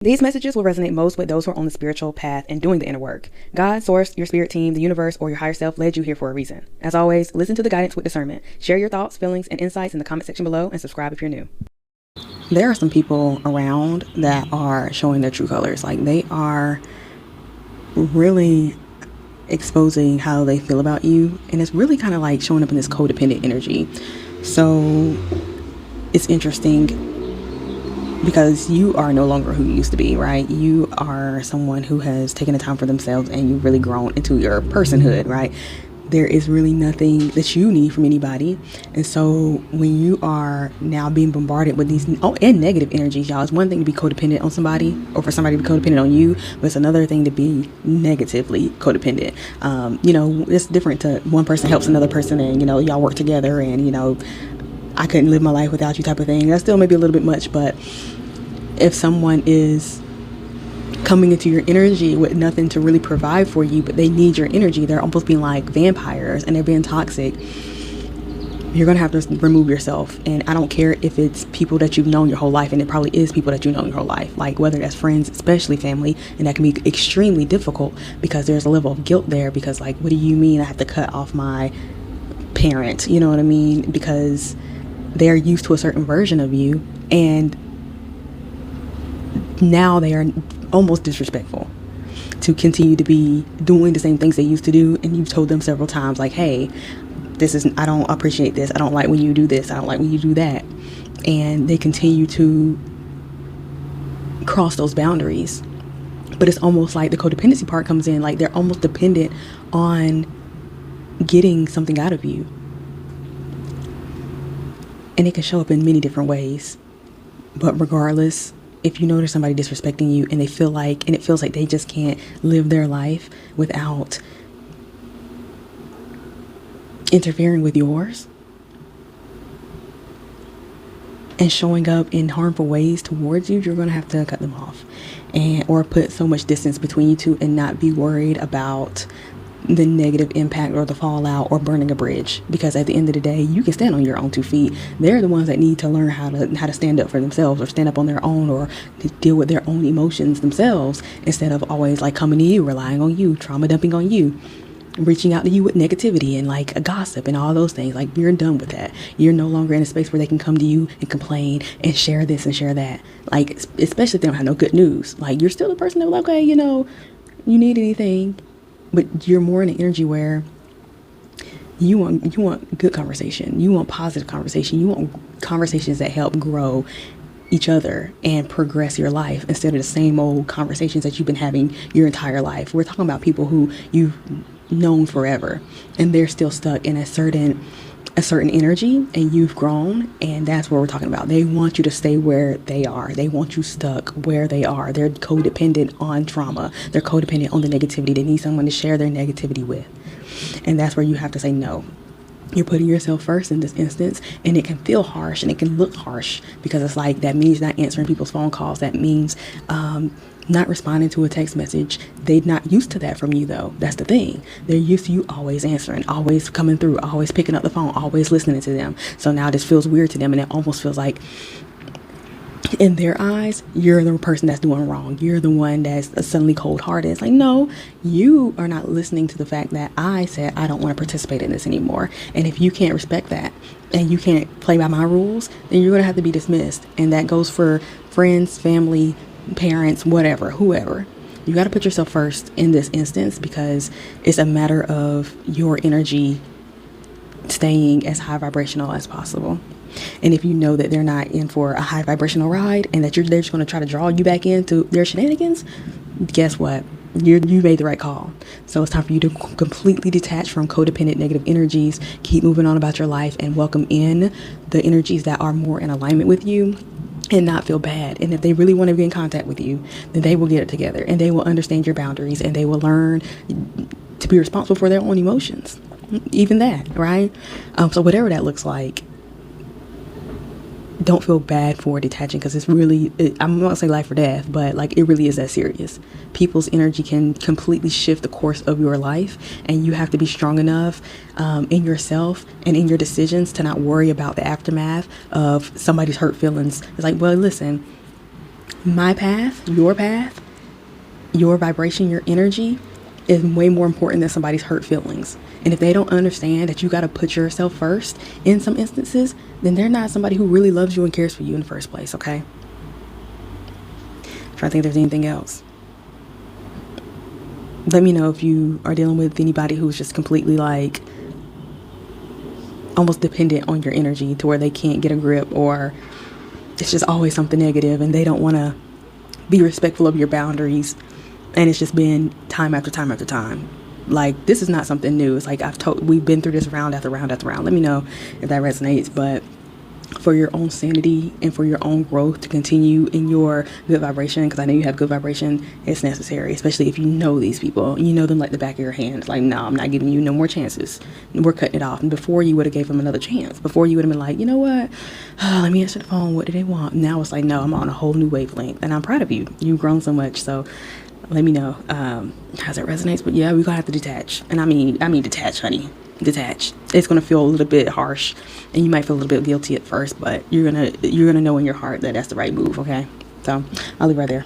These messages will resonate most with those who are on the spiritual path and doing the inner work. God, source, your spirit team, the universe, or your higher self led you here for a reason. As always, listen to the guidance with discernment. Share your thoughts, feelings, and insights in the comment section below, and subscribe if you're new. There are some people around that are showing their true colors. Like, they are really exposing how they feel about you, and it's really kind of like showing up in this codependent energy. So it's interesting because you are no longer who you used to be, right? You are someone who has taken the time for themselves, and you've really grown into your personhood, right? There is really nothing that you need from anybody. And so when you are now being bombarded with these and negative energies, y'all, it's one thing to be codependent on somebody, or for somebody to be codependent on you, but it's another thing to be negatively codependent. It's different to one person helps another person, and y'all work together, and I couldn't live my life without you type of thing. That's still maybe a little bit much, but if someone is coming into your energy with nothing to really provide for you, but they need your energy, they're almost being like vampires, and they're being toxic, you're going to have to remove yourself. And I don't care if it's people that you've known your whole life, and it probably is people that you've known your whole life, like whether that's friends, especially family, and that can be extremely difficult because there's a level of guilt there, because like, what do you mean I have to cut off my parent? You know what I mean? Because they're used to a certain version of you, and now they are almost disrespectful to continue to be doing the same things they used to do. And you've told them several times, like, hey, I don't appreciate this. I don't like when you do this. I don't like when you do that. And they continue to cross those boundaries. But it's almost like the codependency part comes in, like they're almost dependent on getting something out of you. And it can show up in many different ways. But regardless, if you notice somebody disrespecting you, and it feels like they just can't live their life without interfering with yours and showing up in harmful ways towards you, you're going to have to cut them off, or put so much distance between you two, and not be worried about the negative impact or the fallout or burning a bridge. Because at the end of the day, you can stand on your own 2 feet. They're the ones that need to learn how to stand up for themselves, or stand up on their own, or to deal with their own emotions themselves, instead of always like coming to you, relying on you, trauma dumping on you, reaching out to you with negativity and like a gossip and all those things. Like, you're done with that. You're no longer in a space where they can come to you and complain and share this and share that. Like, especially if they don't have no good news. Like, you're still the person that like, okay, you need anything. But you're more in an energy where you want good conversation. You want positive conversation. You want conversations that help grow each other and progress your life, instead of the same old conversations that you've been having your entire life. We're talking about people who you've known forever, and they're still stuck in a certain energy, and you've grown, and that's what we're talking about. They want you to stay where they are. They want you stuck where they are. They're codependent on trauma. They're codependent on the negativity. They need someone to share their negativity with. And that's where you have to say no. You're putting yourself first in this instance, and it can feel harsh, and it can look harsh, because it's like, that means not answering people's phone calls. That means not responding to a text message. They're not used to that from you, though. That's the thing. They're used to you always answering, always coming through, always picking up the phone, always listening to them. So now this feels weird to them, and it almost feels like, in their eyes, you're the person that's doing wrong. You're the one that's suddenly cold-hearted. It's like, no, you are not listening to the fact that I said I don't want to participate in this anymore. And if you can't respect that, and you can't play by my rules, then you're going to have to be dismissed. And that goes for friends, family, parents, whatever, whoever. You got to put yourself first in this instance, because it's a matter of your energy staying as high vibrational as possible. And if you know that they're not in for a high vibrational ride, and that they're just going to try to draw you back into their shenanigans, guess what? You made the right call. So it's time for you to completely detach from codependent negative energies, keep moving on about your life, and welcome in the energies that are more in alignment with you, and not feel bad. And if they really want to be in contact with you, then they will get it together, and they will understand your boundaries, and they will learn to be responsible for their own emotions. Even that, right? So whatever that looks like, don't feel bad for detaching, because it's really, I'm not gonna say life or death, but like, it really is that serious. People's energy can completely shift the course of your life, and you have to be strong enough in yourself and in your decisions to not worry about the aftermath of somebody's hurt feelings. It's like, well, listen, My path, your vibration, your energy is way more important than somebody's hurt feelings. And if they don't understand that you got to put yourself first in some instances, then they're not somebody who really loves you and cares for you in the first place, okay? I'm trying to think if there's anything else. Let me know if you are dealing with anybody who's just completely like almost dependent on your energy to where they can't get a grip, or it's just always something negative and they don't want to be respectful of your boundaries. And it's just been time after time after time. Like, this is not something new. It's like we've been through this round after round after round. Let me know if that resonates. But for your own sanity and for your own growth to continue in your good vibration, because I know you have good vibration, it's necessary, especially if you know these people, you know them like the back of your hand. It's like, no, I'm not giving you no more chances. We're cutting it off. And before, you would have gave them another chance. Before, you would have been like, you know what, let me answer the phone, what do they want? Now it's like, no, I'm on a whole new wavelength, and I'm proud of you. You've grown so much. So let me know how that resonates. But yeah, we're gonna have to detach. And I mean detach, honey. Detach. It's gonna feel a little bit harsh, and you might feel a little bit guilty at first, but you're gonna know in your heart that that's the right move. Okay, so I'll leave right there.